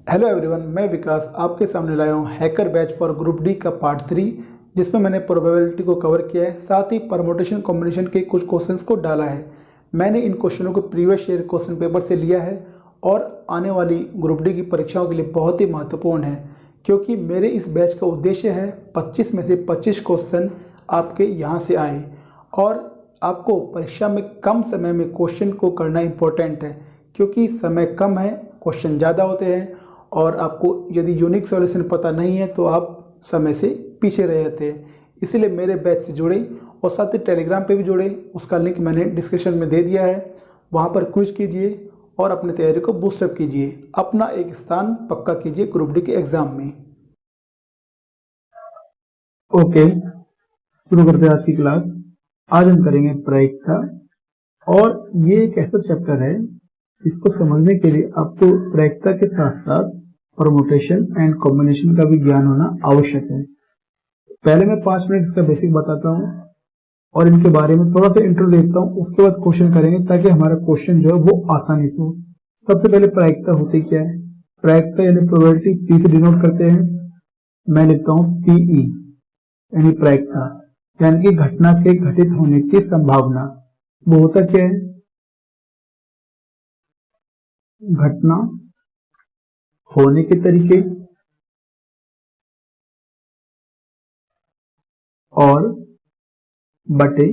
Hello everyone, मैं विकास आपके सामने लाया हूँ hacker batch for group D का पार्ट 3, जिसमें मैंने प्रोबेबिलिटी को कवर किया है, साथ ही परमुटेशन कॉम्बिनेशन के कुछ क्वेश्चंस को डाला है। मैंने इन क्वेश्चनों को प्रीवियस ईयर क्वेश्चन पेपर से लिया है और आने वाली ग्रुप डी की परीक्षाओं के लिए बहुत ही महत्वपूर्ण है, क्योंकि मेरे इस बैच का उद्देश्य है 25 में से 25 क्वेश्चन आपके यहाँ से आए और आपको परीक्षा में कम समय में क्वेश्चन को करना इम्पोर्टेंट है, क्योंकि समय कम है, क्वेश्चन ज़्यादा होते हैं और आपको यदि यूनिक सॉल्यूशन पता नहीं है तो आप समय से पीछे रह जाते हैं। इसलिए मेरे बैच से जुड़े और साथ ही टेलीग्राम पे भी जुड़े, उसका लिंक मैंने डिस्क्रिप्शन में दे दिया है। वहाँ पर क्विज कीजिए और अपनी तैयारी को बूस्टअप कीजिए, अपना एक स्थान पक्का कीजिए ग्रुप डी के एग्ज़ाम में। ओके, शुरू करते हैं आज की क्लास। आज हम करेंगे प्रायिकता, और ये एक ऐसा चैप्टर है इसको समझने के लिए आपको प्रायिकता के साथ साथ परमुटेशन एंड कॉम्बिनेशन का भी ज्ञान होना आवश्यक है। पहले मैं 5 मिनट इसका बेसिक बताता हूँ और इनके बारे में थोड़ा सा इंट्रो देता हूँ, उसके बाद क्वेश्चन करेंगे ताकि हमारा क्वेश्चन जो है वो आसानी से हो। सबसे पहले प्रायिकता होती क्या है? प्रायिकता यानी प्रोबेबिलिटी, पी से डिनोट करते हैं। मैं लिखता हूँ पीई यानी प्रायिकता, यानी कि घटना के घटित होने की संभावना। वो होता क्या है? घटना होने के तरीके और बटे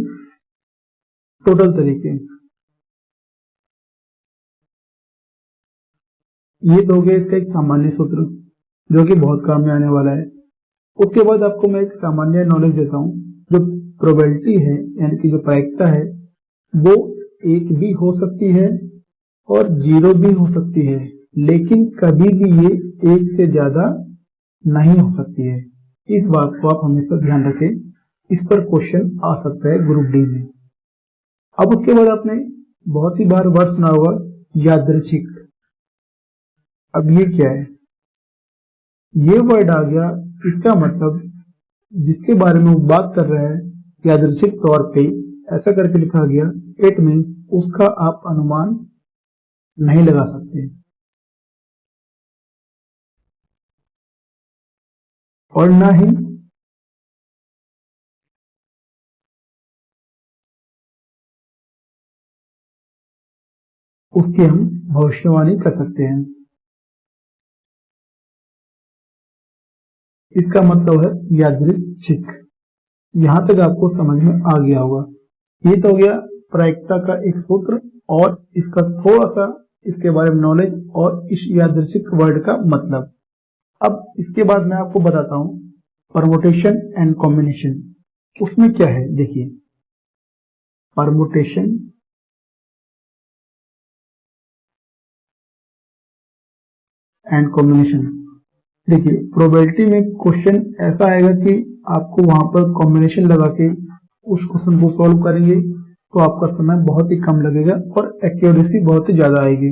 टोटल तरीके। ये तो हो गया इसका एक सामान्य सूत्र जो कि बहुत काम में आने वाला है। उसके बाद आपको मैं एक सामान्य नॉलेज देता हूं। जो प्रोबेबिलिटी है यानी कि जो प्रायिकता है वो 1 भी हो सकती है और 0 भी हो सकती है, लेकिन कभी भी ये 1 से ज्यादा नहीं हो सकती है। इस बात को आप हमेशा ध्यान रखें, इस पर क्वेश्चन आ सकता है ग्रुप डी में। अब उसके बाद आपने बहुत ही बार वर्ड सुना होगा यादृच्छिक। अब ये क्या है? ये वर्ड आ गया, इसका मतलब जिसके बारे में वो बात कर रहा है यादृच्छिक तौर पे ऐसा करके लिखा गया, इट मीन्स उसका आप अनुमान नहीं लगा सकते और ना ही उसकी हम भविष्यवाणी कर सकते हैं। इसका मतलब है यादृच्छिक। यहां तक आपको समझ में आ गया होगा। ये तो हो गया प्रायिकता का एक सूत्र और इसका थोड़ा सा इसके बारे में नॉलेज और इस यादृच्छिक वर्ड का मतलब। अब इसके बाद मैं आपको बताता हूं परमुटेशन एंड कॉम्बिनेशन। उसमें क्या है देखिए, परमुटेशन एंड कॉम्बिनेशन। देखिए, प्रोबेबिलिटी में क्वेश्चन ऐसा आएगा कि आपको वहां पर कॉम्बिनेशन लगा के उस क्वेश्चन को सॉल्व करेंगे तो आपका समय बहुत ही कम लगेगा और एक्यूरेसी बहुत ही ज्यादा आएगी।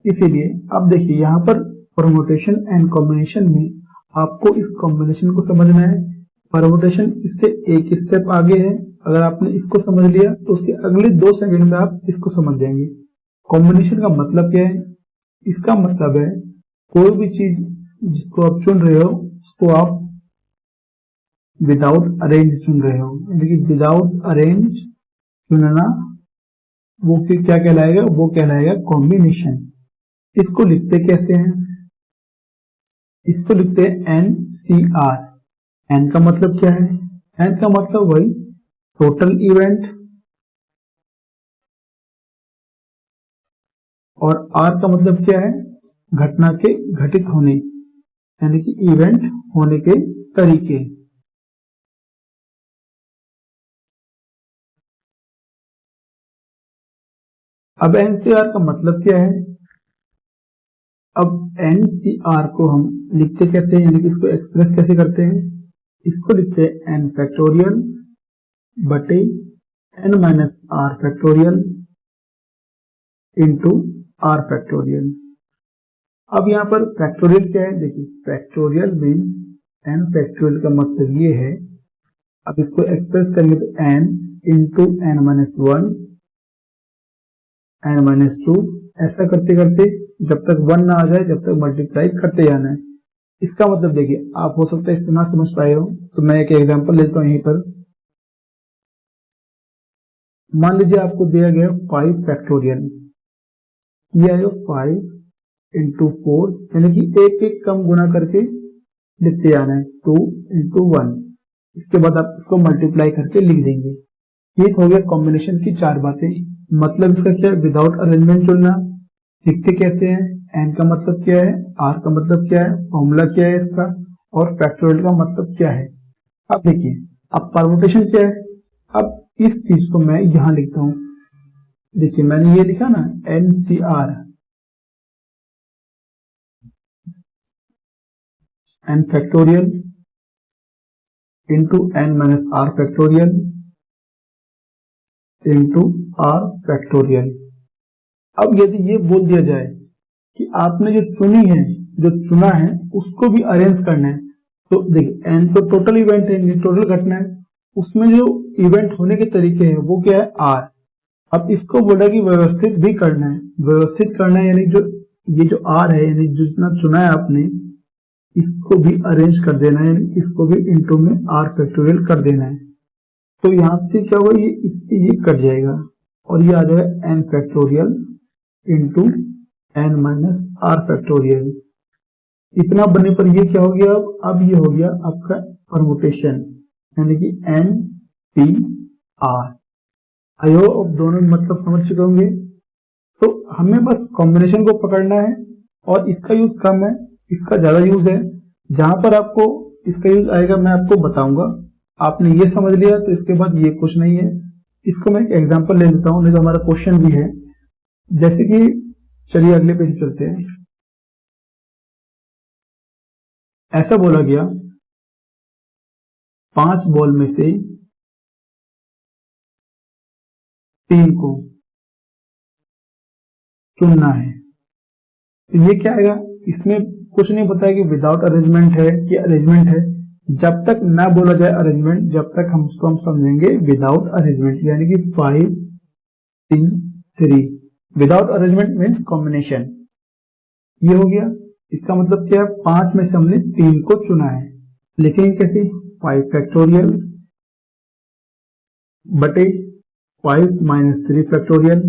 इसीलिए अब देखिए, यहाँ पर परमुटेशन एंड कॉम्बिनेशन में आपको इस कॉम्बिनेशन को समझना है। परमुटेशन इससे एक स्टेप आगे है। अगर आपने इसको समझ लिया तो उसके अगले 2 सेकंड में आप इसको समझ जाएंगे। कॉम्बिनेशन का मतलब क्या है? इसका मतलब है कोई भी चीज जिसको आप चुन रहे हो उसको आप विदाउट अरेंज चुन रहे हो, यानी कि विदाउट अरेंज चुनना, वो फिर क्या कहलाएगा? वो कहलाएगा कॉम्बिनेशन। इसको लिखते कैसे हैं? इसको लिखते हैं NCR। N का मतलब क्या है? N का मतलब वही टोटल इवेंट, और R का मतलब क्या है? घटना के घटित होने, यानी कि इवेंट होने के तरीके। अब NCR का मतलब क्या है? अब NCR को हम लिखते कैसे हैं, यानी कि इसको एक्सप्रेस कैसे करते हैं? इसको लिखते हैं n फैक्टोरियल बटे n minus r factorial into r factorial. अब यहाँ पर फैक्टोरियल क्या है? देखिए, फैक्टोरियल मीन्स n फैक्टोरियल का मतलब ये है, अब इसको एक्सप्रेस करेंगे तो n into n minus 1 n minus 2, ऐसा करते करते जब तक 1 ना आ जाए जब तक मल्टीप्लाई करते जाना है। इसका मतलब देखिए, आप हो सकता है इससे ना समझ पाए हो, तो मैं एक एग्जांपल लेता हूं यहीं पर। मान लीजिए आपको दिया गया 5 फैक्टोरियल, ये आएगा 5 इंटू 4, यानी कि एक एक कम गुना करके लिखते जाना है, 2 इंटू 1। इसके बाद आप इसको मल्टीप्लाई करके लिख देंगे। ये हो गया कॉम्बिनेशन की 4 बातें। मतलब इसका क्या है, विदाउट अरेंजमेंट चुनना, लिखते कैसे हैं, एन का मतलब क्या है, आर का मतलब क्या है, फॉर्मूला क्या है इसका, और फैक्टोरियल का मतलब क्या है। अब देखिए, अब परमुटेशन क्या है। अब इस चीज को मैं यहां लिखता हूं। देखिए मैंने ये लिखा ना, NCR, n factorial into n minus R factorial into R factorial. अब यदि ये बोल दिया जाए कि आपने जो चुनी है, जो चुना है, उसको भी अरेंज करना है, तो देखिए n तो टोटल इवेंट है, टोटल घटना है, उसमें जो इवेंट होने के तरीके हैं वो क्या है, r। अब इसको बोला कि व्यवस्थित भी करना है, व्यवस्थित करना है, यानी जो ये जो r है, यानी जितना चुना है आपने, इसको भी अरेंज कर देना है, इसको भी इंटू में r फैक्टोरियल कर देना है। तो यहां से क्या होगा, ये इससे ये कट जाएगा और ये आ जाएगा n factorial into n minus R factorial. इतना बनने पर ये क्या हो गया, अब ये हो गया आपका परमुटेशन, यानी कि NPR। आयो अब दोनों मतलब समझ चुके होंगे। तो हमें बस कॉम्बिनेशन को पकड़ना है और इसका यूज कम है, इसका ज्यादा यूज है। जहां पर आपको इसका यूज आएगा मैं आपको बताऊंगा। आपने ये समझ लिया तो इसके बाद ये कुछ नहीं है। इसको मैं एक एग्जांपल ले लेता हूं, नहीं तो हमारा क्वेश्चन भी है। जैसे कि चलिए अगले पेज चलते हैं। ऐसा बोला गया 5 बॉल में से 3 को चुनना है। तो ये क्या आएगा, इसमें कुछ नहीं बताया कि विदाउट अरेंजमेंट है कि अरेंजमेंट है। जब तक ना बोला जाए अरेंजमेंट, जब तक हम उसको समझेंगे विदाउट अरेंजमेंट, यानी कि 5 3 3। Without arrangement means combination. ये हो गया, इसका मतलब क्या है, 5 में से हमने 3 को चुना है। लिखेंगे कैसे, 5 फैक्टोरियल बटे 5 माइनस 3 फैक्टोरियल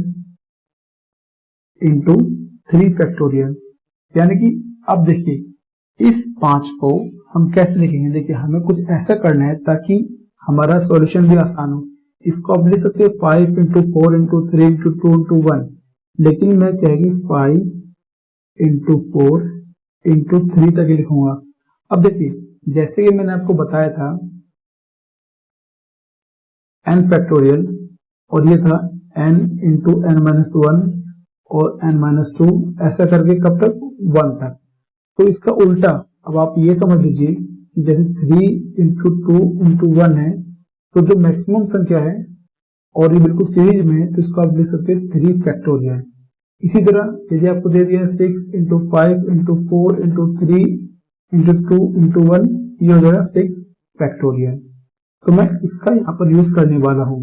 इंटू 3 फैक्टोरियल। यानी कि अब देखिए इस 5 को हम कैसे लिखेंगे। देखिए हमें कुछ ऐसा करना है ताकि हमारा सॉल्यूशन भी आसान हो। इसको आप लिख सकते हैं 5 इंटू 4 इंटू 3 इंटू 2 इंटू 1, लेकिन मैं कहेगी 5 इंटू 4 इंटू 3 तक लिखूंगा। अब देखिए जैसे कि मैंने आपको बताया था n फैक्टोरियल, और ये था n इंटू n माइनस 1 और n माइनस 2, ऐसा करके कब तक, 1 तक। तो इसका उल्टा अब आप ये समझ लीजिए कि जैसे 3 इंटू 2 इंटू 1 है, तो जो मैक्सिमम संख्या है और ये बिल्कुल सीरीज में है, तो इसको आप लिख सकते हैं 3 फैक्टोरियल। इसी तरह यदि आपको दे दिया 6 into 5 into 4 into 3 into 2 into 1, ये हो जाएगा 6 फैक्टोरियल। तो मैं इसका यहाँ पर यूज करने वाला हूँ।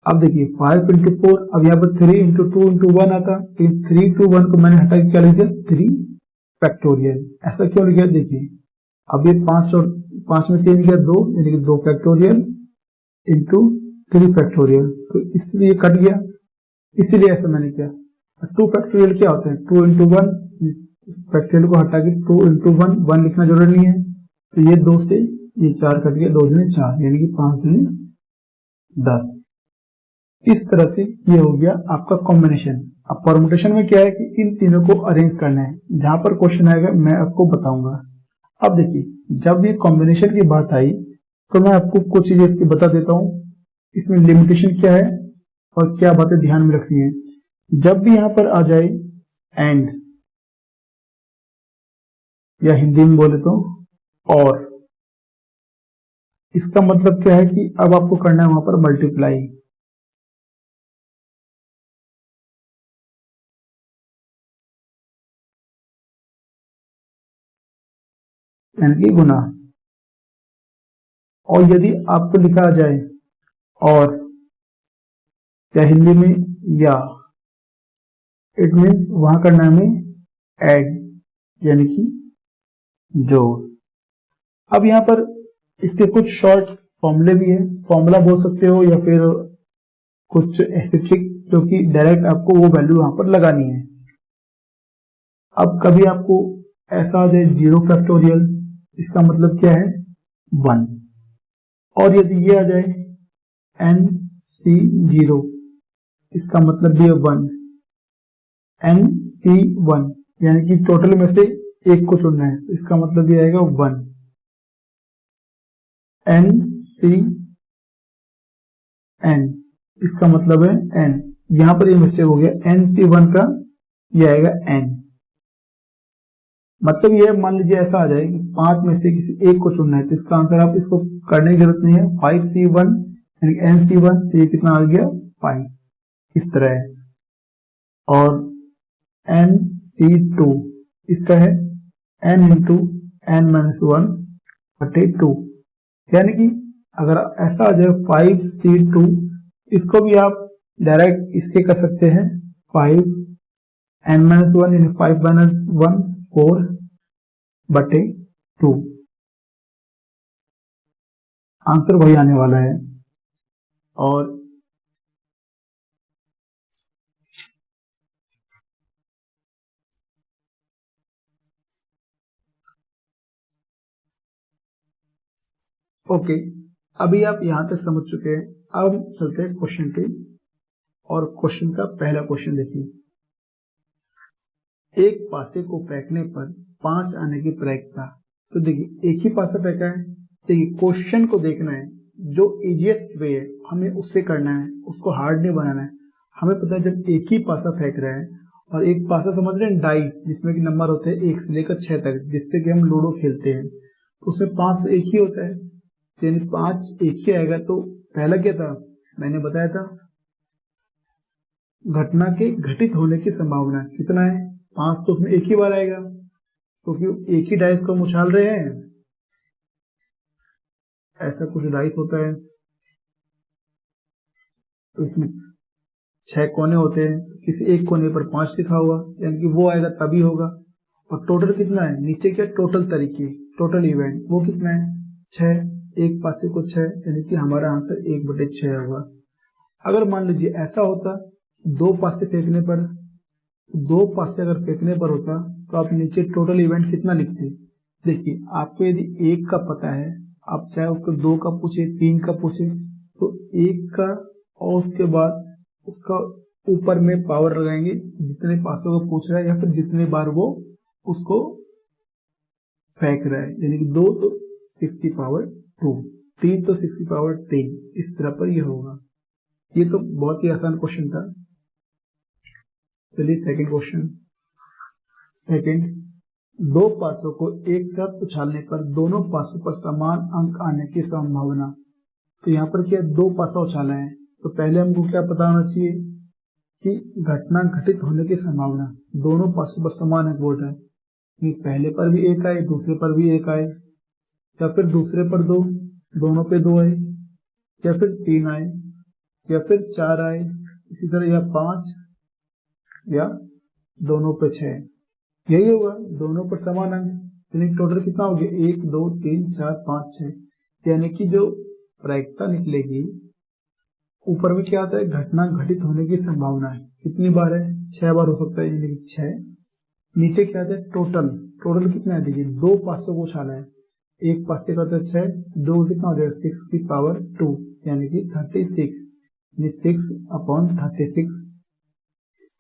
अब देखिए 5 इंटू 4, अब यहाँ पर 3 इंटू 2 इंटू 1 आता, तो 3 टू 1 को मैंने हटा के क्या लिख दिया, 3 फैक्टोरियल। ऐसा क्यों लिखा, देखिए अब ये 5 और 5 में 3 गया 2, यानी कि 2 फैक्टोरियल इंटू 3 फैक्टोरियल, तो इसलिए कट गया, इसीलिए ऐसा मैंने किया। 2 फैक्टोरियल क्या होता है, 2 इंटू 1, इस फैक्टोरियल को हटा के 2 इंटू 1, 1 लिखना जरूरी नहीं है, तो ये 2 से ये 4 कट गया, 2 दूनी 4, यानी कि 5 दूनी 10। इस तरह से ये हो गया आपका कॉम्बिनेशन। अब परमुटेशन में क्या है कि इन तीनों को अरेंज करना है। जहां पर क्वेश्चन आएगा मैं आपको बताऊंगा। अब देखिए जब ये कॉम्बिनेशन की बात आई तो मैं आपको कुछ चीजें इसकी बता देता हूं, इसमें लिमिटेशन क्या है और क्या बातें ध्यान में रखनी है। जब भी यहां पर आ जाए एंड, या हिंदी में बोले तो और, इसका मतलब क्या है कि अब आपको करना है वहां पर मल्टीप्लाई, यानी कि गुना। और यदि आपको लिखा जाए और, या हिंदी में या, इट मीन्स वहां करना है हमें ऐड यानी कि जोड़। अब यहाँ पर इसके कुछ शॉर्ट फॉर्मूले भी है, फॉर्मूला बोल सकते हो या फिर कुछ ऐसे ट्रिक जो कि डायरेक्ट आपको वो वैल्यू यहाँ पर लगानी है। अब कभी आपको ऐसा आ जाए 0 फैक्टोरियल, इसका मतलब क्या है 1, और यदि ये आ जाए NC0, इसका मतलब भी है 1, NC1 यानी कि टोटल में से एक को चुनना है, तो इसका मतलब भी आएगा 1, NCN इसका मतलब है N, यहां पर ये मिस्टेक हो गया, NC1 का ये आएगा N। मतलब ये मान लीजिए ऐसा आ जाए कि 5 में से किसी एक को चुनना है, तो इसका आंसर आप इसको करने की जरूरत नहीं है, 5C1 यानी NC1, तो ये कितना आ गया 5, इस तरह है। और NC2 इसका है N इंटू N-1/2, यानी कि अगर ऐसा आ जाए 5C2, इसको भी आप डायरेक्ट इससे कर सकते हैं, 5N-1 यानी 5-1 4/2, आंसर वही आने वाला है। और ओके, अभी आप यहां तक समझ चुके हैं। अब चलते हैं क्वेश्चन पे, और क्वेश्चन का पहला क्वेश्चन देखिए, एक पासे को फेंकने पर 5 आने की प्रायिकता। तो देखिए एक ही पासा फेंका है, देखिए क्वेश्चन को देखना है, जो इजीएस्ट वे है हमें उससे करना है, उसको हार्ड नहीं बनाना है। हमें पता है जब एक ही पासा फेंक रहे हैं, और एक पासा समझ रहे हैं डाइस, जिसमें कि नंबर होते हैं 1 से लेकर 6 तक, जिससे कि हम लूडो खेलते हैं, तो उसमें 5 तो एक ही होता है, यानी 5 एक ही आएगा। तो पहला क्या था, मैंने बताया था घटना के घटित होने की संभावना कितना है, 5 तो उसमें एक ही बार आएगा, क्योंकि एक ही डाइस को हम उछाल रहे हैं। ऐसा कुछ डाइस होता है तो इसमें 6 कोने होते हैं, किसी एक कोने पर 5 लिखा हुआ, यानी कि वो आएगा तभी होगा। और टोटल कितना है, नीचे क्या टोटल तरीके, टोटल इवेंट, वो कितना है 6, एक पासे को 6, यानी कि हमारा आंसर 1/6 होगा। अगर मान लीजिए ऐसा होता 2 पासे फेंकने पर, 2 पासे अगर फेंकने पर होता तो आप नीचे टोटल इवेंट कितना लिखते। देखिए आपको यदि 1 का पता है, आप चाहे उसको 2 का पूछे 3 का पूछे, तो 1 का और उसके बाद उसका ऊपर में पावर लगाएंगे, जितने पासों को पूछ रहा है या फिर जितने बार वो उसको फेंक रहा है, यानी कि 2 तो 6 की पावर 2, 3 तो 6 की पावर 3, इस तरह पर यह होगा। ये तो बहुत ही आसान क्वेश्चन था। चलिए सेकंड क्वेश्चन। सेकंड, 2 पासों को एक साथ उछालने पर दोनों पासों पर समान अंक आने की संभावना। तो यहाँ पर क्या 2 पासा उछाला है, तो पहले हमको क्या पता होना चाहिए कि घटना घटित होने की संभावना, दोनों पासों पर समान अंक बोल रहा है, पहले पर भी 1 आए, दूसरे पर भी 1 आए, या फिर दूसरे पर 2, दोनों पे 2 आए, या फिर 3 आए, या फिर 4 आए, इसी तरह या 5, या दोनों पे 6, यही होगा, दोनों पर समान अंक, यानी टोटल कितना हो गया 1 2 3 4 5 6, यानी कि जो प्रायिकता निकलेगी ऊपर में क्या आता है, घटना घटित होने की संभावना है, कितनी बार है 6 बार हो सकता है, यानी कि 6। नीचे क्या आता है टोटल, टोटल कितना है, देखिए 2 पासों को उछाला है, एक पासे का तो 6, 2 कितना हो जाएगा 6 की पावर 2, यानी कि 36, 6/36,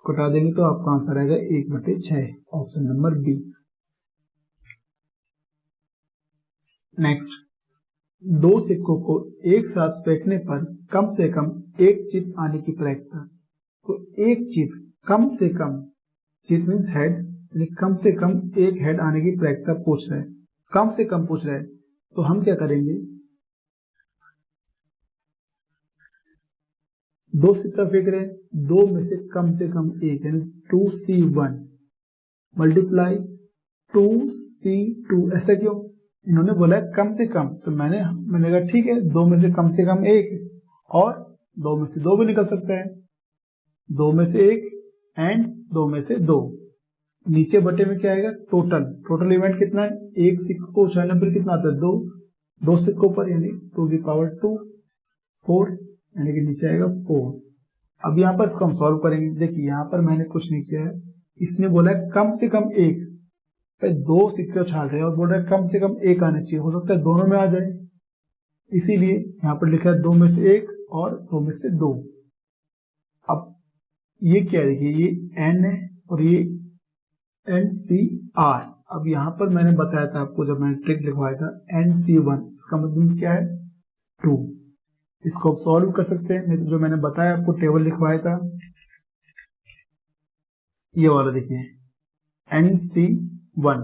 कटा देंगे तो आपका आंसर आएगा 1/6, ऑप्शन नंबर बी। नेक्स्ट, 2 सिक्कों को एक साथ फेंकने पर कम से कम एक चित आने की प्रायिकता। तो एक चित, कम से कम, चित मीन्स हेड, यानी कम से कम एक हेड आने की प्रायिकता पूछ रहा है, कम से कम पूछ रहा है, तो हम क्या करेंगे, 2 सिक्का फेंक रहे हैं, 2 में से कम एक, यानी 2C1 मल्टीप्लाई 2C2, ऐसा क्यों, इन्होंने बोला है कम से कम, तो मैंने कहा ठीक है, 2 में से कम एक, और 2 में से 2 भी निकल सकता है, 2 में से 1 एंड 2 में से 2, नीचे बटे में क्या आएगा, टोटल। टोटल इवेंट कितना है, एक सिक्के को उछालने पर कितना आता है, दो सिक्कों पर, यानी 2 4, यानी कि नीचे आएगा 4। अब यहाँ पर इसको हम सॉल्व करेंगे। देखिए यहाँ पर मैंने कुछ नहीं किया है, इसने बोला है कम से कम एक, दो सिक्के उछाल रहे हैं और बोल रहा है कम से कम एक आना चाहिए, हो सकता है दोनों में आ जाए, इसीलिए यहाँ पर लिखा है 2 में से 1 और 2 में से 2। अब ये क्या है, देखिए ये n है और ये NCR। अब यहाँ पर मैंने बताया था आपको, जब मैंने ट्रिक लिखवाया था NC1, इसका मतलब क्या है 2। इसको आप सॉल्व कर सकते हैं, नहीं तो जो मैंने बताया आपको टेबल लिखवाया था ये वाला, देखिए NC1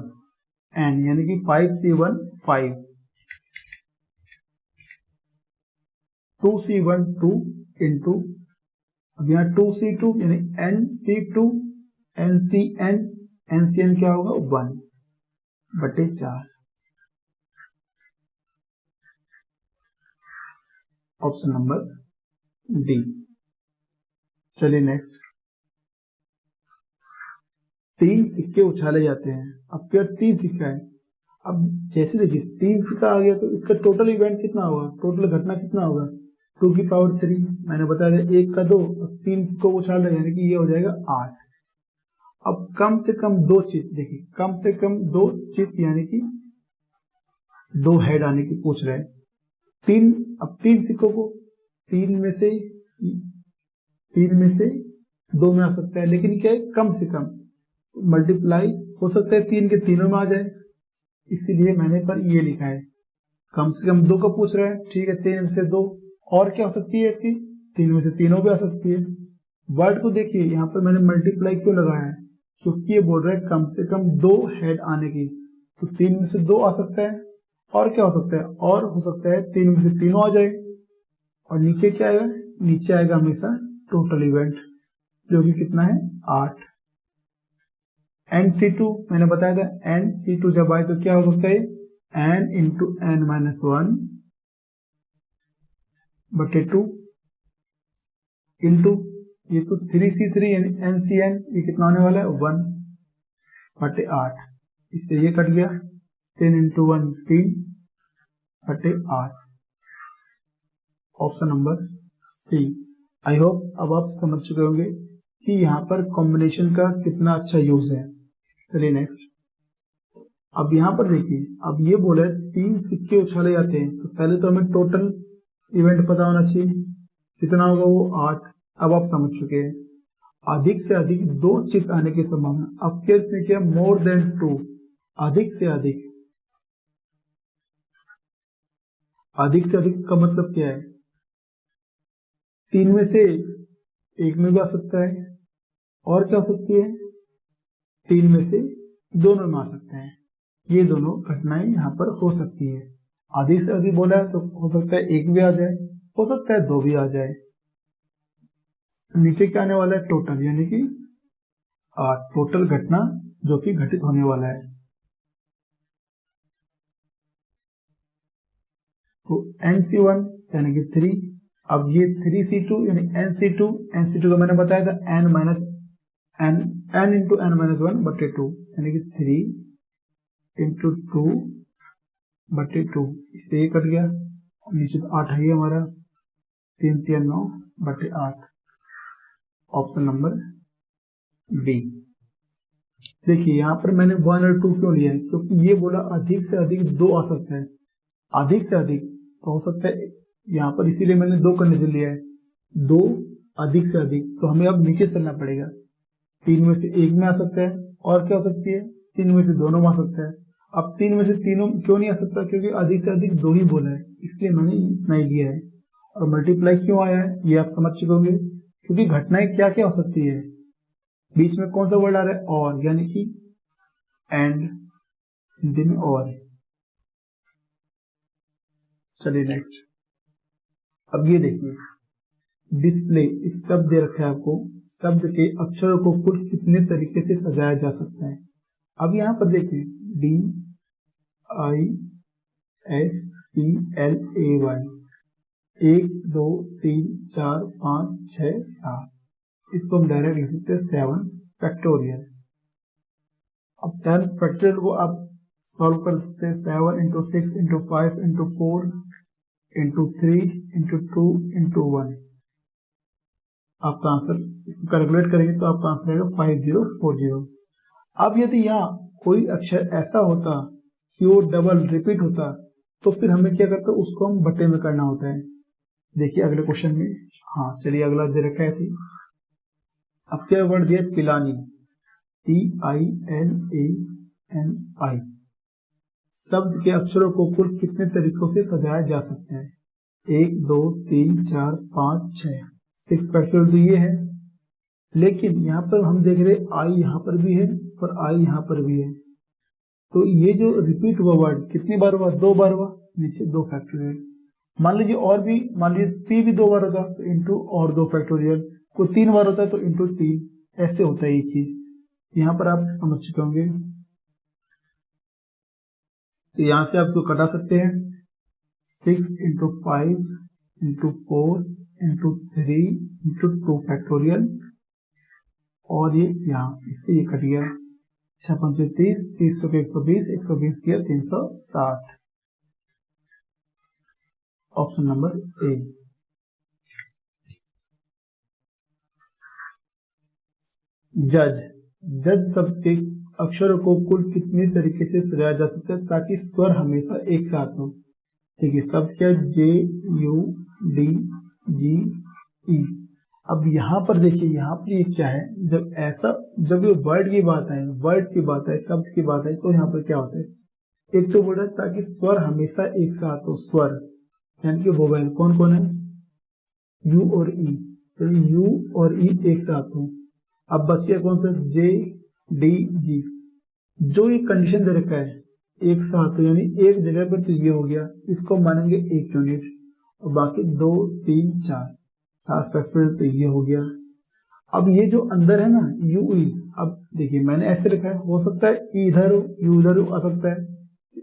n यानी कि 5C1 5, 2C1 2 इंटू, अब यहाँ 2C2 यानी NC2 NCN क्या होगा 1/4। Option number D. चलिए नेक्स्ट, 3 सिक्के उछाले जाते हैं। अब क्या 3 सिक्का है, अब जैसे देखिए 3 सिक्का आ गया तो इसका टोटल इवेंट कितना होगा, टोटल घटना कितना होगा, 2 की पावर 3। मैंने बताया था 1 का 2, 3 सिक्कों को उछाल रहे यानी कि ये हो जाएगा 8। अब कम से कम 2 चित, देखिए कम से कम 2 चित यानी कि 2 हेड आने की पूछ रहे हैं। 3, अब 3 सिक्कों को 3 में से 2 में आ सकता है, लेकिन क्या है कम से कम मल्टीप्लाई हो सकता है 3 के तीनों में आ जाए, इसीलिए मैंने पर ये लिखा है कम से कम 2 का पूछ रहा है, ठीक है 3 में से 2, और क्या हो सकती है इसकी 3 में से तीनों भी आ सकती है। वर्ड को देखिए यहाँ पर मैंने मल्टीप्लाई क्यों लगाया है, क्योंकि ये बोल रहा है कम से कम 2 हेड आने की, तो 3 में से 2 आ सकता है, और क्या हो सकता है, और हो सकता है 3 में से तीनों आ जाए, और नीचे क्या आएगा, नीचे आएगा हमेशा टोटल इवेंट जो कि कितना है 8। NC2 मैंने बताया था, NC2 जब आए तो क्या हो सकता है n इंटू n-1/2 इंटू ये तो 3C3 यानी NCN, ये कितना होने वाला है 1/8। इससे ये कट गया, 10 into 1 3/8। Option number C. I hope अब आप समझ चुके होंगे कि यहाँ पर कॉम्बिनेशन का कितना अच्छा यूज है। चलिए नेक्स्ट, अब यहाँ पर देखिए, अब ये बोला 3 सिक्के उछाले जाते हैं, तो पहले तो हमें टोटल इवेंट पता होना चाहिए, कितना होगा वो 8। अब आप समझ चुके हैं, अधिक से अधिक 2 चित आने की संभावना। अब केस में क्या, मोर देन 2, अधिक से अधिक का मतलब क्या है, 3 में से 1 में भी आ सकता है, और क्या हो सकती है 3 में से दोनों में आ सकते हैं। ये दोनों घटनाएं यहाँ पर हो सकती है। अधिक से अधिक बोला है तो हो सकता है 1 भी आ जाए, हो सकता है 2 भी आ जाए। नीचे क्या आने वाला है टोटल, यानी कि टोटल घटना जो कि घटित होने वाला है। तो NC1 यानी कि 3, अब ये 3C2 यानी NC2 का मैंने बताया था n इंटू n-1/2 यानी कि 3 इंटू 2/2, इससे ये कट गया, नीचे तो 8 है हमारा, 3/9/8। Option number B. देखिए यहाँ पर मैंने 1 और 2 क्यों लिया है, क्योंकि ये बोला अधिक से अधिक 2 आ सकता है, अधिक से अधिक तो हो सकता है यहाँ पर, इसीलिए मैंने 2 कंडीशन लिया है, 2 अधिक से अधिक, तो हमें अब नीचे चलना पड़ेगा। 3 में से 1 में आ सकता है, और क्या हो सकती है 3 में से दोनों में आ सकता है। अब 3 में से तीनों क्यों नहीं आ सकता, क्योंकि अधिक से अधिक 2 ही बोला है, इसलिए मैंने इतना ही लिया है। और मल्टीप्लाई क्यों आया है ये आप समझ चुके होंगे, क्योंकि घटनाएं क्या क्या हो सकती है, बीच में कौन सा वर्ड आ रहा है और, यानी कि एंड, हिंदी में और। चलिए नेक्स्ट, अब ये देखिए डिस्प्ले, एक शब्द दे रखा है आपको, शब्द के अक्षरों को कुल कितने तरीके से सजाया जा सकता है। अब यहाँ पर देखिए DISPLAY, 1 2 3 4 5 6 7, इसको हम डायरेक्ट लिख सकते हैं 7 फैक्टोरियल। अब 7 फैक्टोरियल को आप सॉल्व कर सकते हैं। 7 into 6 into 5 into 4 into 3 into 2 into 1। आपका आंसर इसको कैलकुलेट करेंगे तो आपका आंसर आएगा 5040। अब यदि यहाँ कोई अक्षर ऐसा होता कि वो डबल रिपीट होता तो फिर हमें क्या करता, उसको हम बटे में करना होता है। देखिए अगले क्वेश्चन में, हाँ चलिए अगला दे रखा है ऐसे। अब क्या वर्ड दिया, पिलानी, PILANI। शब्द के अक्षरों को कुल कितने तरीकों से सजाया जा सकता है? 1 2 3 4 5 6। 6 फैक्टोरियल तो ये है, लेकिन यहाँ पर हम देख रहे आई यहाँ पर भी है और आई यहाँ पर भी है। तो ये जो रिपीट हुआ वर्ड कितनी बार हुआ, 2 बार हुआ, नीचे 2 फैक्टोरियल। मान लीजिए और भी, मान लीजिए पी भी 2 बार होता तो इंटू और 2 फैक्टोरियल, कोई 3 बार होता है तो इंटू 3, ऐसे होता है ये चीज। यहाँ पर आप समझ चुके होंगे। तो यहाँ से आप इसको कटा सकते हैं। 6 into 5 into 4 into 3 into 2 factorial, और ये यहाँ इससे ये कट गया। 6 5 30, 30 चौके 120, 120 किया 360। Option number A. जज, जज शब्द के अक्षरों को कुल कितने तरीके से सजाया जा सकता है ताकि स्वर हमेशा एक साथ हो? ठीक है, शब्द क्या है, JUDGE। अब यहाँ पर देखिए, यहाँ पर ये क्या है, जब ये वर्ड की बात है, शब्द की बात है, तो यहाँ पर क्या होता है, एक तो बोल रहा है ताकि स्वर हमेशा एक साथ हो। स्वर यानी कि वोवेल कौन कौन है, यू और ई, तो यू और ई एक साथ हो। अब बच गया कौन सा, JDG। जो ये कंडीशन दे रखा है एक साथ हो, यानी एक जगह पर, तो ये हो गया, इसको मानेंगे 1 यूनिट, और बाकी 2 3 4 7 फैक्टोरियल, तो ये हो गया। अब ये जो अंदर है ना UE, अब देखिए मैंने ऐसे लिखा है, हो सकता है इधर हो, यू उधर हो, आ सकता है,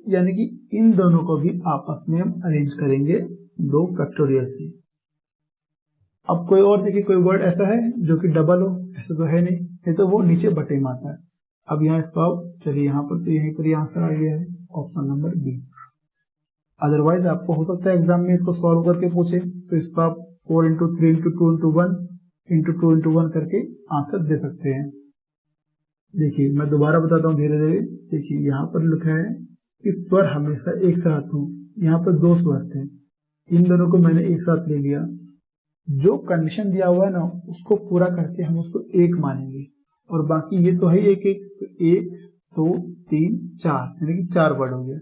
यानी कि इन दोनों को भी आपस में हम अरेंज करेंगे 2 फैक्टोरियल से। अब कोई और देखिए, कोई वर्ड ऐसा है जो कि डबल हो, ऐसा तो है नहीं, नहीं तो वो नीचे बटे में आता है। अब यहाँ इसको आप चलिए यहाँ पर, तो यहीं पर ये आंसर आ गया है, ऑप्शन नंबर बी। अदरवाइज आपको हो सकता है एग्जाम में इसको सॉल्व करके पूछे, तो इसको आप 4 into 3 into 2 into 1 into 2 into 1 करके आंसर दे सकते हैं। देखिए मैं दोबारा बताता हूँ धीरे धीरे। देखिए यहाँ पर लिखा है कि स्वर हमेशा एक साथ हो, यहाँ पर 2 स्वर थे, इन दोनों को मैंने एक साथ ले लिया। जो कंडीशन दिया हुआ है ना, उसको पूरा करके हम उसको 1 मानेंगे, और बाकी ये तो है 1 1, तो 1 2 3 4, यानी कि 4 वर्ड हो गया।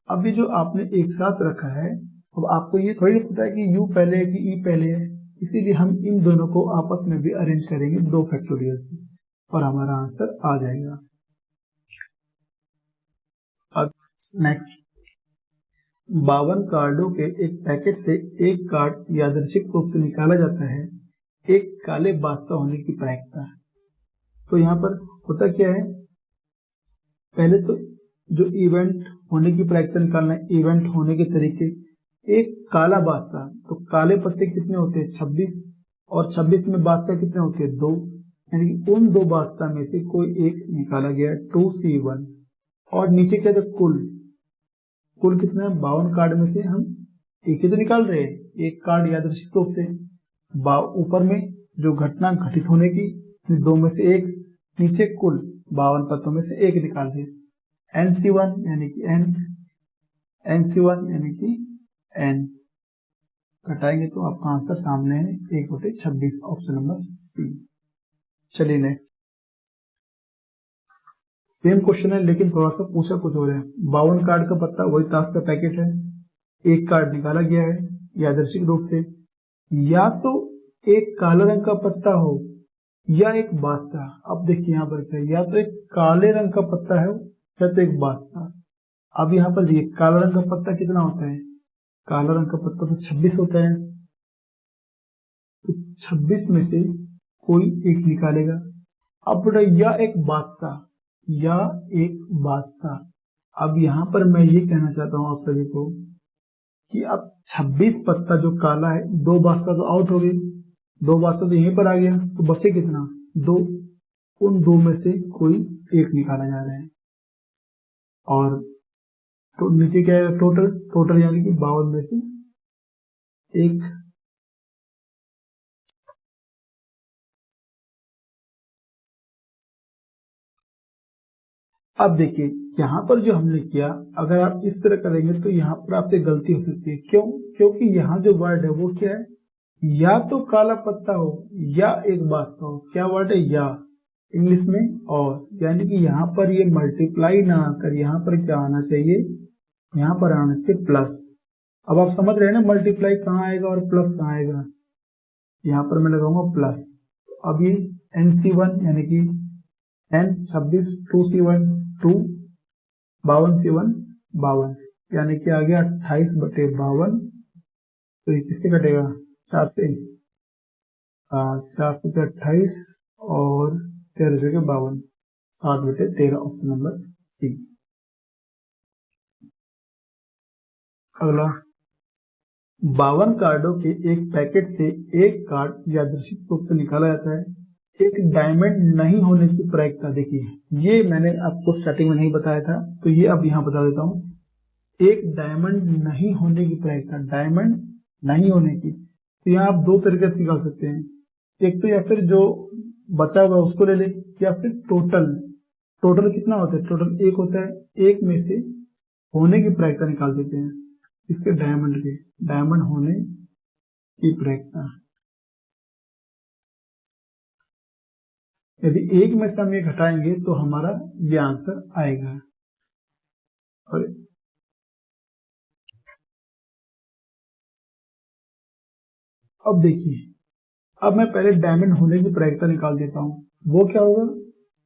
अब ये जो आपने एक साथ रखा है, अब आपको ये थोड़ी पता है कि यू पहले है कि ई पहले है, इसीलिए हम इन दोनों को आपस में भी अरेंज करेंगे 2 फैक्टोरियल से, और हमारा आंसर आ जाएगा। अब नेक्स्ट, 52 कार्डों के एक पैकेट से एक कार्ड यादृच्छिक रूप से निकाला जाता है, एक काले बादशाह होने की प्रायिकता। तो यहाँ पर होता क्या है, पहले तो जो इवेंट होने की प्रायिकता निकालना है, इवेंट होने के तरीके। एक काला बादशाह, तो काले पत्ते कितने होते हैं, 26, और 26 में बादशाह कितने होते हैं, 2, यानी कि उन 2 बादशाह में से कोई एक निकाला गया, 2C1। और नीचे क्या था, कुल कितना है, 52 कार्ड में से हम एक ही तो निकाल रहे हैं, एक कार्ड यादृच्छिक रूप से। ऊपर में जो घटना घटित होने की, 2 में से 1, नीचे कुल 52 पत्तों में से 1 निकाल दिए। NC1 यानी कि N, NC1 यानी कि N, घटाएंगे तो आपका आंसर सामने है, 1/26, ऑप्शन नंबर सी। चलिए नेक्स्ट, सेम क्वेश्चन है लेकिन थोड़ा सा पूछा कुछ हो रहा है। 52 कार्ड का पत्ता, वही ताश का पैकेट है, एक कार्ड निकाला गया है यादृच्छिक रूप से। या तो एक काला रंग का पत्ता हो या एक बादशाह। अब देखिए यहाँ पर क्या है, या तो एक काले रंग का पत्ता है या तो एक बादशाह। अब यहाँ पर देखिए काला रंग का पत्ता कितना होता है, काला रंग का पत्ता तो 26 होता है, तो 26 में से कोई एक निकालेगा। अब बेटा या एक बादशाह, या एक बादशाह। अब यहाँ पर मैं ये कहना चाहता हूँ आप सभी को कि अब 26 पत्ता जो काला है, 2 बादशाह तो आउट हो गए, 2 बादशाह तो यहीं पर आ गया, तो बचे कितना, 2। उन 2 में से कोई एक निकाला जा रहा है। और तो नीचे क्या है टोटल, टोटल यानी कि 52 में से एक। अब देखिए यहाँ पर जो हमने किया, अगर आप इस तरह करेंगे तो यहाँ पर आपसे गलती हो सकती है। क्यों? क्योंकि यहाँ जो वर्ड है वो क्या है, या तो काला पत्ता हो या एक बास्ता हो। क्या वर्ड है? या, इंग्लिश में और, यानी कि यहाँ पर ये मल्टीप्लाई ना आकर यहाँ पर क्या आना चाहिए, यहाँ पर आना चाहिए प्लस। अब आप समझ रहे हैं ना मल्टीप्लाई कहाँ आएगा और प्लस कहाँ आएगा। यहाँ पर मैं लगाऊंगा प्लस। अब ये NC1 यानी कि N 26, 2C1 2, 52C1 52, यानी कि आ गया 28/52। तो ये किससे कटेगा? 4 से। 4 से 28 और 13 से 52, 7/13, ऑप्शन नंबर सी। अगला, 52 कार्डों के एक पैकेट से एक कार्ड यादृच्छिक रूप से निकाला जाता है। एक डायमंड नहीं होने की प्रायिकता। देखिए ये मैंने आपको स्टार्टिंग में नहीं बताया था, तो ये अब यहाँ बता देता हूँ। एक डायमंड नहीं होने की प्रायिकता, डायमंड नहीं होने की, तो यहाँ आप दो तरीके से निकाल सकते हैं। एक तो या फिर जो बचा हुआ उसको ले ले, या फिर टोटल। टोटल कितना होता है? टोटल एक होता है, एक में से होने की प्रायिकता निकाल देते हैं। इसके डायमंड के, डायमंड होने की प्रायिकता, यदि एक में से हम ये घटाएंगे तो हमारा ये आंसर आएगा। और अब देखिए, अब मैं पहले डायमंड होने की प्रायिकता निकाल देता हूं। वो क्या होगा?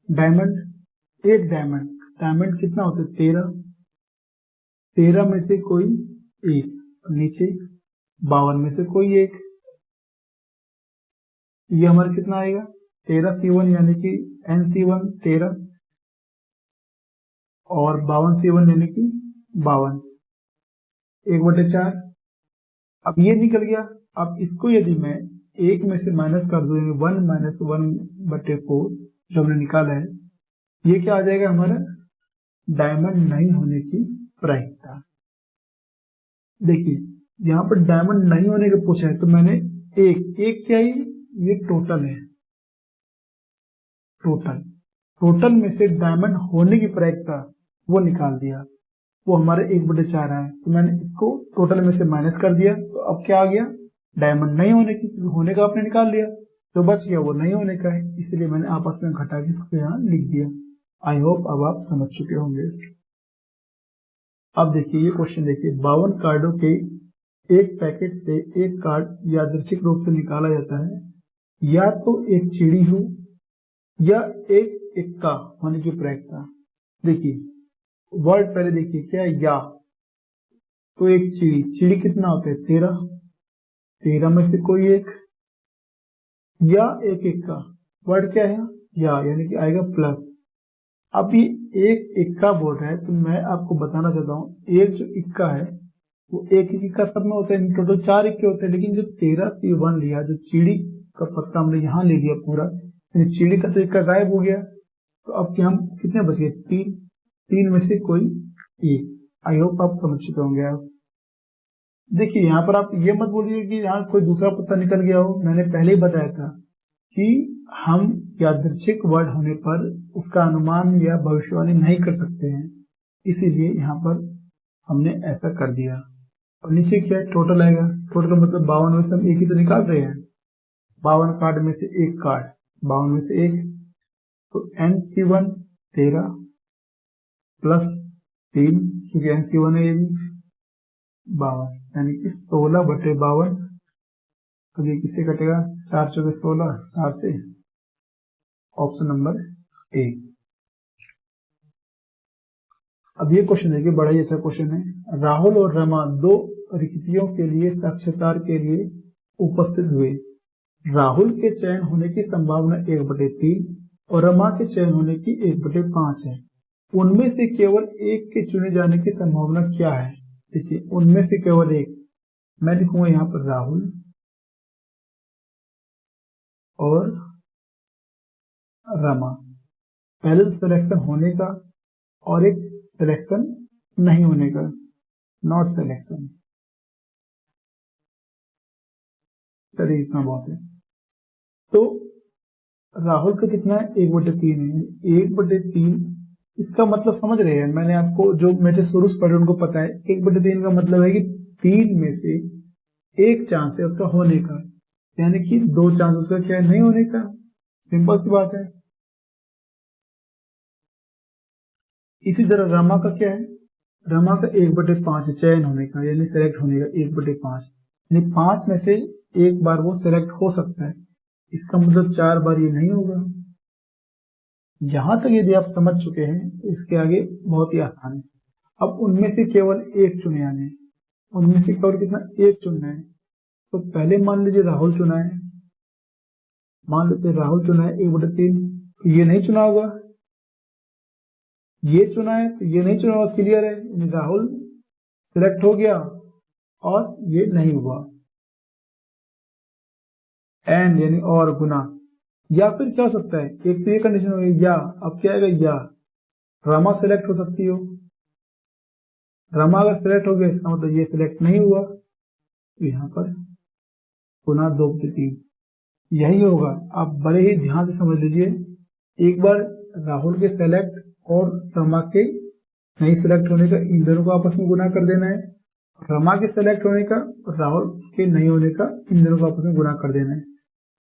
डायमंड, एक डायमंड, डायमंड कितना होता है? 13, 13 में से कोई एक, नीचे 52 में से कोई एक, ये हमारा कितना आएगा? 13C1 यानी कि NC1 13 और 52C1 यानी कि 52, 1/4। अब ये निकल गया। अब इसको यदि मैं एक में से माइनस कर दूं, 1 - 1/4 जो हमने निकाला है, ये क्या आ जाएगा हमारा? डायमंड नहीं होने की प्रायिकता। देखिए यहाँ पर डायमंड नहीं होने का पूछा है, तो मैंने एक क्या है? ये टोटल है, टोटल, टोटल में से डायमंड होने की प्रायिकता वो निकाल दिया, वो हमारे 1/4 है। तो मैंने इसको टोटल में से माइनस कर दिया, तो अब क्या आ गया? डायमंड नहीं होने की, होने का आपने निकाल लिया, जो बच गया वो नहीं होने का है, इसलिए मैंने आपस में घटा के इसको यहाँ लिख दिया। आई होप अब आप समझ चुके होंगे। अब देखिए ये क्वेश्चन देखिए, 52 कार्डों के एक पैकेट से एक कार्ड यादृच्छिक रूप से निकाला जाता है। या तो एक चिड़ी हो या एक इक्का होने की प्रायिकता। देखिए वर्ड पहले देखिए क्या है? या, तो एक चिड़ी, चिड़ी कितना होता है? 13, 13 में से कोई एक, या एक इक्का, वर्ड क्या है? या, यानी कि आएगा प्लस। अब ये एक इक्का बोल रहा है, तो मैं आपको बताना चाहता हूँ, एक जो इक्का है वो एक इक्का सब में होता है, टोटल 4 इक्के होते हैं, लेकिन जो 13C1 लिया, जो चिड़ी का पत्ता हमने यहाँ ले लिया पूरा, चिड़ी का तो इक्का गायब हो गया, तो अब क्या हम कितने बच गए? 3, 3 में से कोई एक। आई होप आप समझ चुके होंगे। आप देखिए यहाँ पर आप ये मत बोलिए कि यहाँ कोई दूसरा पत्ता निकल गया हो। मैंने पहले ही बताया था कि हम यादृच्छिक वर्ड होने पर उसका अनुमान या भविष्यवाणी नहीं कर सकते हैं, इसीलिए यहाँ पर हमने ऐसा कर दिया। और नीचे क्या है? टोटल आएगा। टोटल मतलब 52 में से हम एक ही तो निकाल रहे हैं, 52 कार्ड में से एक कार्ड, 52 में से एक, तो NC1 13 प्लस 3, क्योंकि NC1 है ये भी 52, यानी कि 16/52। तो ये किससे कटेगा? 4 × 4 = 16, 4 से, ऑप्शन नंबर ए। अब ये क्वेश्चन देखिए, बड़ा ही अच्छा क्वेश्चन है। राहुल और रमा दो रिक्तियों के लिए साक्षात्कार के लिए उपस्थित हुए। राहुल के चयन होने की संभावना 1/3 और रमा के चयन होने की 1/5 है। उनमें से केवल एक के चुने जाने की संभावना क्या है? देखिए उनमें से केवल एक, मैं लिखूंगा यहाँ पर राहुल और रमा। पहले सिलेक्शन होने का और एक सिलेक्शन नहीं होने का, नॉट सिलेक्शन। चलिए इतना बहुत है। तो राहुल का कितना है, 1/3 है। 1/3 इसका मतलब समझ रहे हैं, मैंने आपको जो मेरे शुरू से पढ़े उनको पता है 1/3 का मतलब है कि 3 में से 1 चांस है उसका होने का, यानी कि 2 चांस उसका क्या है, नहीं होने का। सिंपल सी बात है। इसी तरह रमा का क्या है, रमा का 1/5 चयन होने का, यानी सेलेक्ट होने का 1/5, यानी 5 में से 1 बार वो सेलेक्ट हो सकता है। इसका मतलब 4 बार ये नहीं होगा। यहां तक यदि आप समझ चुके हैं तो इसके आगे बहुत ही आसान है। अब उनमें से केवल एक चुने आने हैं, उनमें से केवल कितना, एक चुनना है। तो पहले मान लीजिए राहुल चुना है, मान लेते हैं राहुल चुना है 1/3, तो ये नहीं चुना होगा। ये चुना है तो ये नहीं चुना होगा, क्लियर है, यानी राहुल सिलेक्ट हो गया और ये नहीं हुआ। एंड यानी और गुना, या फिर क्या हो सकता है, एक तो ये कंडीशन हो गई, या अब क्या आएगा, या रमा सिलेक्ट हो सकती हो। रमा अगर सिलेक्ट हो गया इसका मतलब ये सिलेक्ट नहीं हुआ, तो यहां पर गुना 2/3 यही होगा। आप बड़े ही ध्यान से समझ लीजिए, एक बार राहुल के सेलेक्ट और रमा के नहीं सिलेक्ट होने का, इन दोनों को आपस में गुना कर देना है। रमा के सेलेक्ट होने का और राहुल के नहीं होने का, इन दोनों को आपस में गुना कर देना है।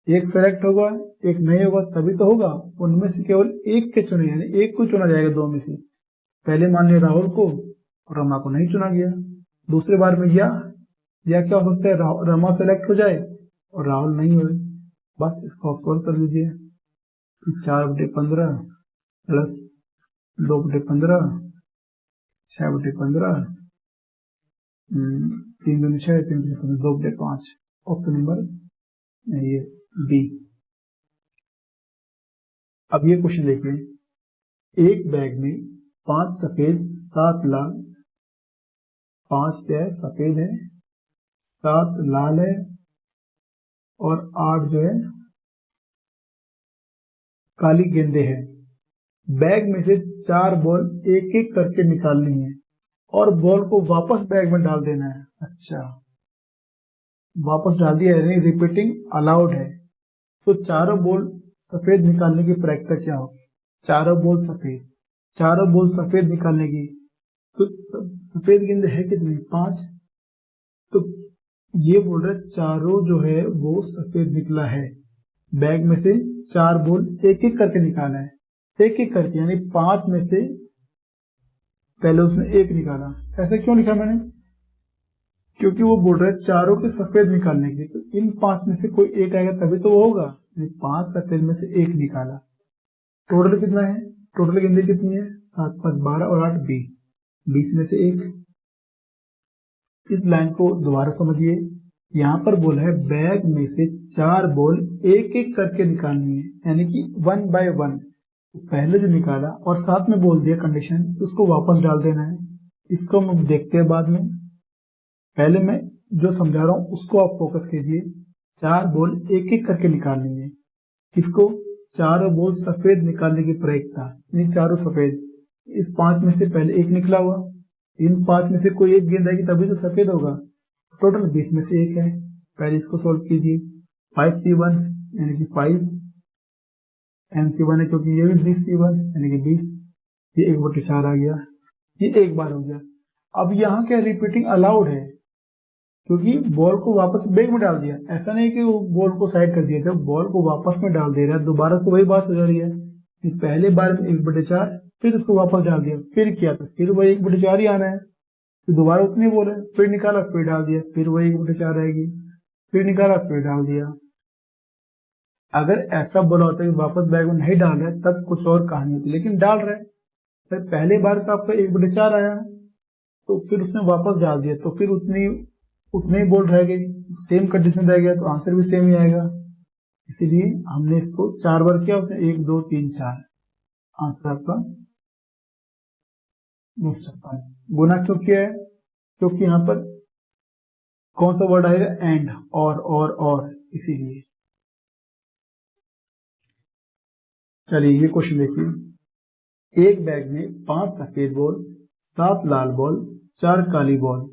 एक सेलेक्ट होगा एक नहीं होगा तभी तो होगा। उनमें से केवल एक के चुने, यानी एक को चुना जाएगा 2 में से। पहले मान लिया राहुल को और रमा को नहीं चुना गया। दूसरे बार में या क्या हो सकता है, रमा सेलेक्ट हो जाए और राहुल नहीं हो, बस इसको सॉल्व कर लीजिए। 4/15 प्लस 2/15, 6/15, 3 दूनी 6, 3 दूनी 15, 2/5। ऑप्शन नंबर ये बी। अब ये क्वेश्चन देखिए, एक बैग में 5 सफेद 7 लाल, 5 क्या है, सफेद है, 7 लाल है और 8 जो है काली गेंदे हैं। बैग में से 4 बॉल एक एक करके निकालनी है और बॉल को वापस बैग में डाल देना है। अच्छा, वापस डाल दिया, यानी रिपीटिंग अलाउड है। तो चारों बॉल सफेद निकालने की प्रक्रिया क्या होगी, चारों बॉल सफेद निकालने की, तो सफेद गेंद है कितनी, 5। तो ये बोल रहे चारों जो है वो सफेद निकला है। बैग में से 4 बॉल एक एक करके निकाला है, एक एक करके, यानी 5 में से पहले उसने 1 निकाला। ऐसा क्यों लिखा मैंने, क्योंकि वो बोल रहा है चारों के सफेद निकालने के, तो इन 5 में से कोई एक आएगा तभी तो वो होगा। 5 सफेद में से 1 निकाला। टोटल कितना है, टोटल गेंदें कितनी है, 7 5 12 और 8 20, 20 में से 1। इस लाइन को दोबारा समझिए, यहां पर बोला है बैग में से 4 बॉल एक एक करके निकालनी है, यानी कि 1 बाय 1। पहले जो निकाला और साथ में बोल दिया कंडीशन, उसको वापस डाल देना है। इसको हम देखते हैं बाद में, पहले मैं जो समझा रहा हूं उसको आप फोकस कीजिए। 4 बॉल एक एक करके निकालनी है, किसको, चारों बॉल सफेद निकालने की प्रक्रिया, यानी चारों सफेद। इस 5 में से पहले 1 निकला हुआ, इन 5 में से कोई एक गेंद आएगी तभी तो सफेद होगा। टोटल 20 में से 1 है। पहले इसको सोल्व कीजिए, 5C1 यानी कि 5, NC1 है क्योंकि ये भी 20C1 यानी कि 20, ये 1/4 आ गया, ये एक बार हो गया। अब यहाँ क्या रिपीटिंग अलाउड है, क्योंकि बॉल को वापस बैग में डाल दिया। ऐसा नहीं कि वो बॉल को साइड कर दिया, जब बॉल को वापस में डाल दे रहा है दोबारा तो वही बात हो जा रही है कि पहले बार में 1/4, फिर उसको वापस डाल दिया, फिर किया तो फिर वही 1/4 ही आना है। फिर दोबारा उतने बोले, फिर निकाला फिर डाल दिया, फिर वही 1/4 आएगी, फिर निकाला फिर डाल दिया। अगर ऐसा बोला होता है कि वापस बैग में नहीं डाल रहा है तब कुछ और कहानी होती, लेकिन डाल रहा है। फिर पहले बार का आपका 1/4 आया तो फिर उसने वापस डाल दिया, तो फिर उतने ही बॉल रह गई, सेम कंडीशन रह गया, तो आंसर भी सेम ही आएगा। इसीलिए हमने इसको 4 बार किया, 1 2 3 4, आंसर आपका गुना क्यों किया है, क्योंकि यहाँ पर कौन सा वर्ड आएगा, एंड, और, इसीलिए। चलिए ये क्वेश्चन देखिए, एक बैग में 5 सफेद बॉल 7 लाल बॉल, 4 काली बॉल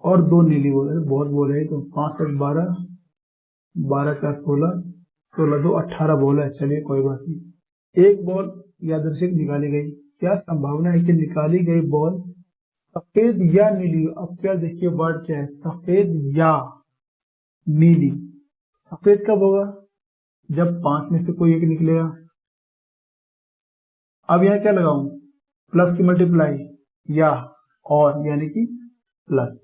और 2 नीली बॉल। बहुत बॉल है तो 5 7 12, 12 4 16, 16 2 18 बॉल है। चलिए कोई बात नहीं। एक बॉल यादृच्छिक निकाली गई। क्या संभावना है कि निकाली गई बॉल सफेद या नीली? अब क्या देखिए वर्ड क्या है, सफेद या नीली। सफेद कब होगा? जब 5 में से कोई एक निकलेगा। अब यहां क्या लगाऊं? प्लस की मल्टीप्लाई या और, यानी कि प्लस।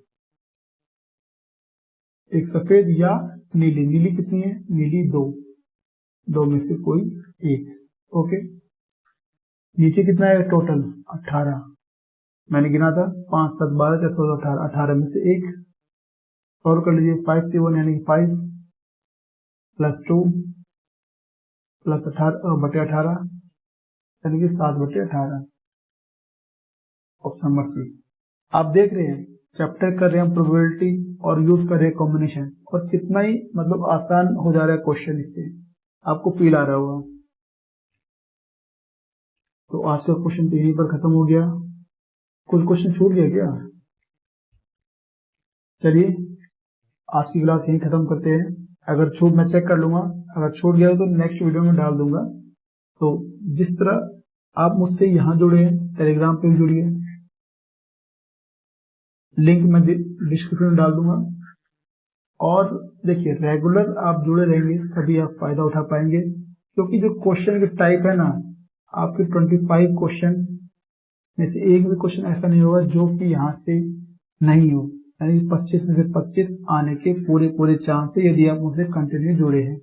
एक सफेद या नीली। नीली कितनी है? नीली 2, 2 में से कोई एक। ओके, नीचे कितना है टोटल? 18। मैंने गिना था 5 7 12 4 16 18, 18 में से एक और कर लीजिए। 5 से 1 यानी कि 5 प्लस 2 प्लस 18 बटे 18 यानी कि 7 बटे 18। Option number C. आप देख रहे हैं चैप्टर कर रहे हैं प्रोबेबिलिटी और यूज कर रहे हैं कॉम्बिनेशन, और कितना ही मतलब आसान हो जा रहा है क्वेश्चन, इससे आपको फील आ रहा होगा। तो आज का क्वेश्चन तो यहीं पर खत्म हो गया। कुछ क्वेश्चन छूट गया क्या? चलिए आज की क्लास यहीं खत्म करते हैं। अगर छूट मैं चेक कर लूंगा, अगर छूट गया तो नेक्स्ट वीडियो में डाल दूंगा। तो जिस तरह आप मुझसे यहाँ जुड़े हैं, टेलीग्राम पे भी जुड़िए, लिंक मैं डिस्क्रिप्शन में डाल दूंगा। और देखिए रेगुलर आप जुड़े रहेंगे तभी आप फायदा उठा पाएंगे, क्योंकि जो क्वेश्चन के टाइप है ना, आपके 25 क्वेश्चन में से एक भी क्वेश्चन ऐसा नहीं होगा जो कि यहाँ से नहीं हो, यानी 25 में से 25 आने के पूरे चांस है यदि आप मुझसे कंटिन्यू जुड़े हैं।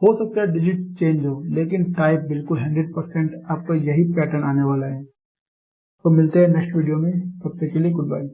हो सकता है डिजिट चेंज हो, लेकिन टाइप बिल्कुल 100% आपका यही पैटर्न आने वाला है। तो मिलते हैं नेक्स्ट वीडियो में, तब तक के लिए गुड बाय।